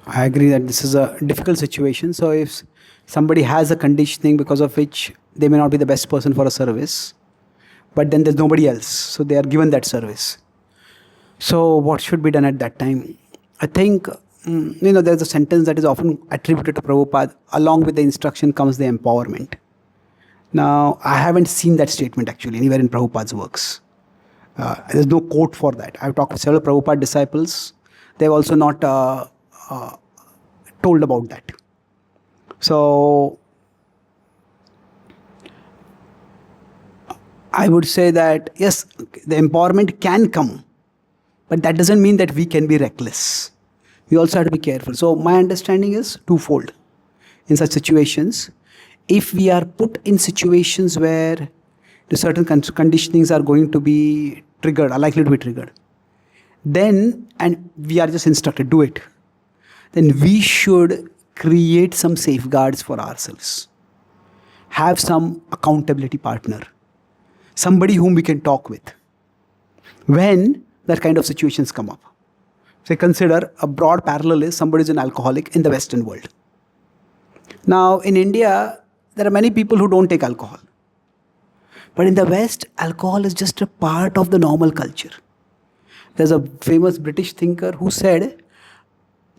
I agree that this is a difficult situation. So if somebody has a conditioning because of which they may not be the best person for a service, but then there's nobody else, so they are given that service. So what should be done at that time? I think, there's a sentence that is often attributed to Prabhupada, along with the instruction comes the empowerment. Now, I haven't seen that statement actually anywhere in Prabhupada's works. There's no quote for that. I've talked to several Prabhupada disciples. They've also not told about that. So, I would say that, yes, the empowerment can come, but that doesn't mean that we can be reckless. We also have to be careful. So, my understanding is twofold in such situations. If we are put in situations where the certain conditionings are going to be triggered, are likely to be triggered, then, and we are just instructed, do it, then we should create some safeguards for ourselves. Have some accountability partner, somebody whom we can talk with when that kind of situations come up. Say, consider a broad parallel is somebody is an alcoholic in the Western world. Now, in India, there are many people who don't take alcohol. But in the West, alcohol is just a part of the normal culture. There's a famous British thinker who said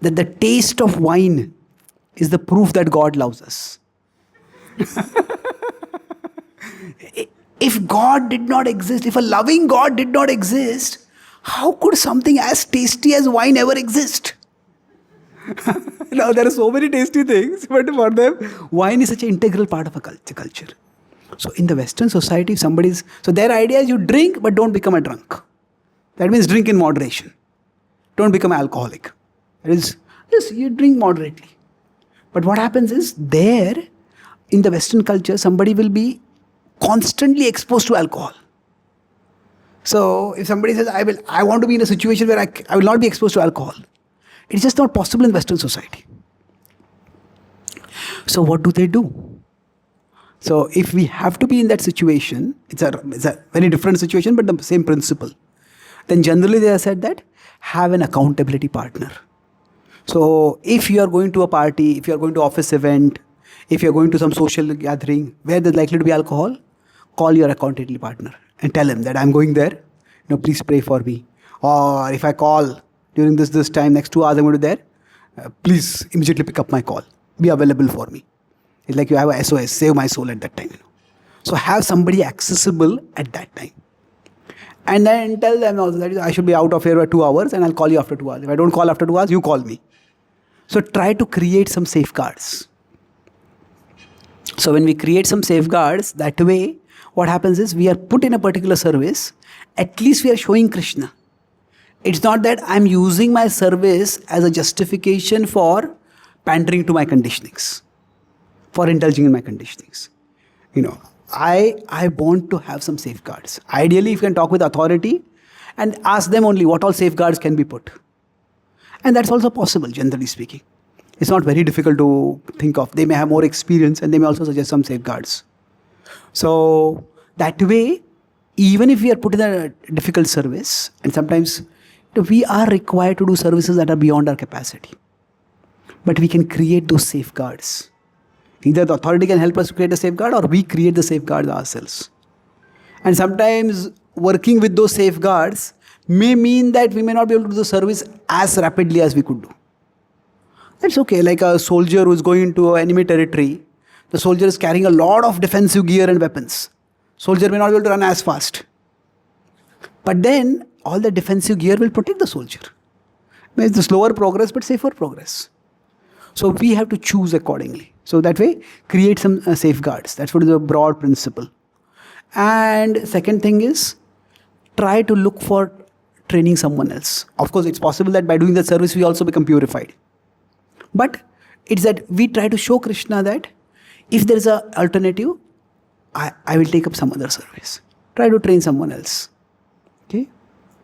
that the taste of wine is the proof that God loves us. If God did not exist, if a loving God did not exist, how could something as tasty as wine ever exist? Now, there are so many tasty things, but for them, wine is such an integral part of a culture. So, in the Western society, if somebody's... So, their idea is you drink, but don't become a drunk. That means drink in moderation. Don't become an alcoholic. That is, yes, you drink moderately. But what happens is, there, in the Western culture, somebody will be constantly exposed to alcohol. So, if somebody says, I want to be in a situation where I will not be exposed to alcohol, it's just not possible in Western society. So, what do? So, if we have to be in that situation, it's a very different situation, but the same principle. Then generally they have said that have an accountability partner. So, if you are going to a party, if you are going to office event, if you are going to some social gathering where there's likely to be alcohol, call your accountability partner and tell him that I'm going there. Please pray for me. Or if I call during this time, next 2 hours I'm going to be there, please immediately pick up my call. Be available for me. It's like you have a SOS, save my soul at that time. So have somebody accessible at that time. And then tell them also that I should be out of here by 2 hours and I'll call you after 2 hours. If I don't call after 2 hours, you call me. So try to create some safeguards. So when we create some safeguards, that way, what happens is we are put in a particular service, at least we are showing Krishna. It's not that I'm using my service as a justification for pandering to my conditionings, for indulging in my conditionings. I want to have some safeguards. Ideally, if you can talk with authority and ask them only what all safeguards can be put. And that's also possible, generally speaking. It's not very difficult to think of. They may have more experience and they may also suggest some safeguards. So that way, even if we are put in a difficult service, and sometimes we are required to do services that are beyond our capacity, but we can create those safeguards. Either the authority can help us to create a safeguard or we create the safeguards ourselves. And sometimes working with those safeguards may mean that we may not be able to do the service as rapidly as we could do. That's okay. Like a soldier who is going into enemy territory, the soldier is carrying a lot of defensive gear and weapons. Soldier may not be able to run as fast. But then all the defensive gear will protect the soldier. It's the slower progress but safer progress. So we have to choose accordingly. So that way, create some safeguards. That's what is a broad principle. And second thing is, try to look for training someone else. Of course, it's possible that by doing that service, we also become purified. But it's that we try to show Krishna that if there is an alternative, I will take up some other service. Try to train someone else. Okay?